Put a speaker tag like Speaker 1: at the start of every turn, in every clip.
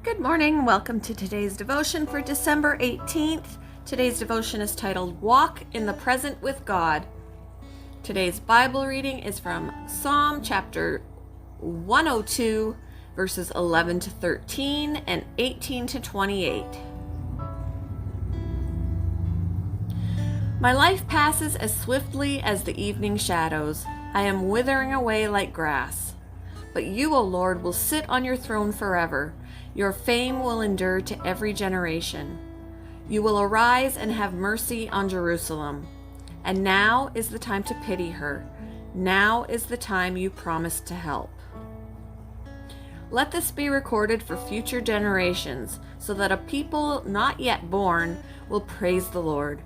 Speaker 1: Good morning. Welcome to today's devotion for December 18th. Today's devotion is titled Walk in the Present with God. Today's Bible reading is from Psalm chapter 102, verses 11 to 13 and 18 to 28. My life passes as swiftly as the evening shadows. I am withering away like grass. But you, O Lord, will sit on your throne forever. Your fame will endure to every generation. You will arise and have mercy on Jerusalem. And now is the time to pity her. Now is the time you promised to help. Let this be recorded for future generations, so that a people not yet born will praise the Lord.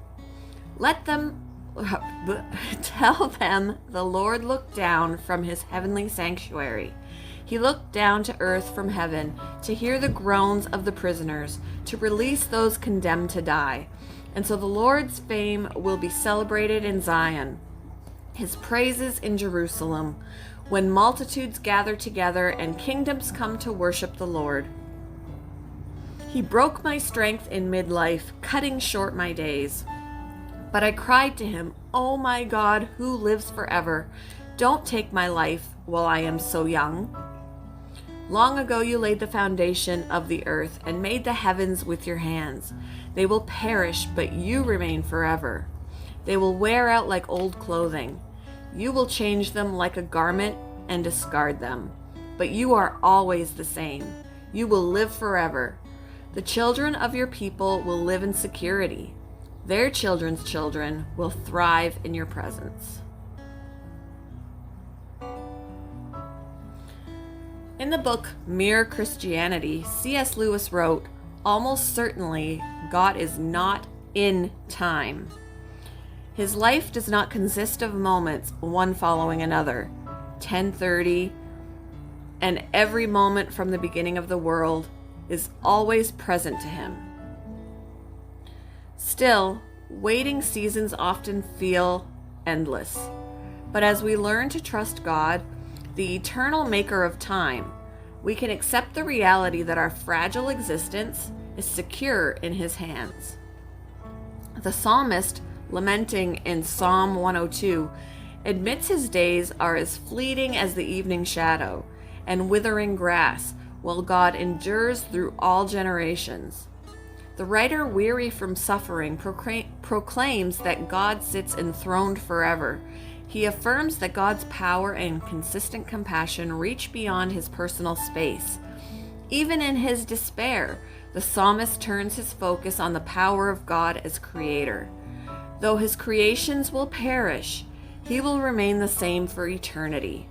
Speaker 1: Let them tell them the Lord looked down from his heavenly sanctuary. He looked down to earth from heaven to hear the groans of the prisoners, to release those condemned to die. And so the Lord's fame will be celebrated in Zion, his praises in Jerusalem, when multitudes gather together and kingdoms come to worship the Lord. He broke my strength in midlife, cutting short my days. But I cried to him, "Oh my God, who lives forever, don't take my life while I am so young." Long ago you laid the foundation of the earth and made the heavens with your hands. They will perish, but you remain forever. They will wear out like old clothing. You will change them like a garment and discard them. But you are always the same. You will live forever. The children of your people will live in security. Their children's children will thrive in your presence. In the book Mere Christianity, C.S. Lewis wrote, "Almost certainly, God is not in time. His life does not consist of moments, one following another, 10:30, and every moment from the beginning of the world is always present to him. Still, waiting seasons often feel endless. But as we learn to trust God, the eternal maker of time, we can accept the reality that our fragile existence is secure in his hands." The psalmist, lamenting in Psalm 102, admits his days are as fleeting as the evening shadow and withering grass, while God endures through all generations. The writer, weary from suffering, proclaims that God sits enthroned forever. He affirms that God's power and consistent compassion reach beyond his personal space. Even in his despair, the psalmist turns his focus on the power of God as creator. Though his creations will perish, he will remain the same for eternity.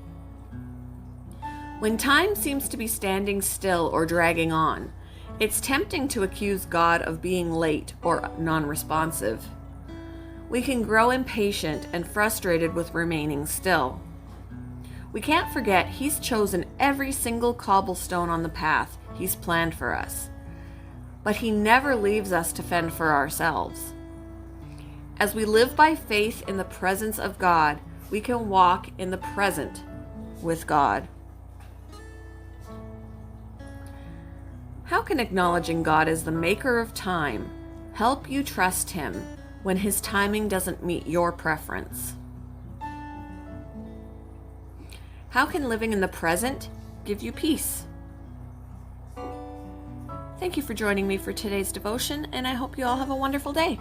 Speaker 1: When time seems to be standing still or dragging on, it's tempting to accuse God of being late or non-responsive. We can grow impatient and frustrated with remaining still. We can't forget he's chosen every single cobblestone on the path he's planned for us. But he never leaves us to fend for ourselves. As we live by faith in the presence of God, we can walk in the present with God. How can acknowledging God as the maker of time help you trust him when his timing doesn't meet your preference? How can living in the present give you peace? Thank you for joining me for today's devotion, and I hope you all have a wonderful day.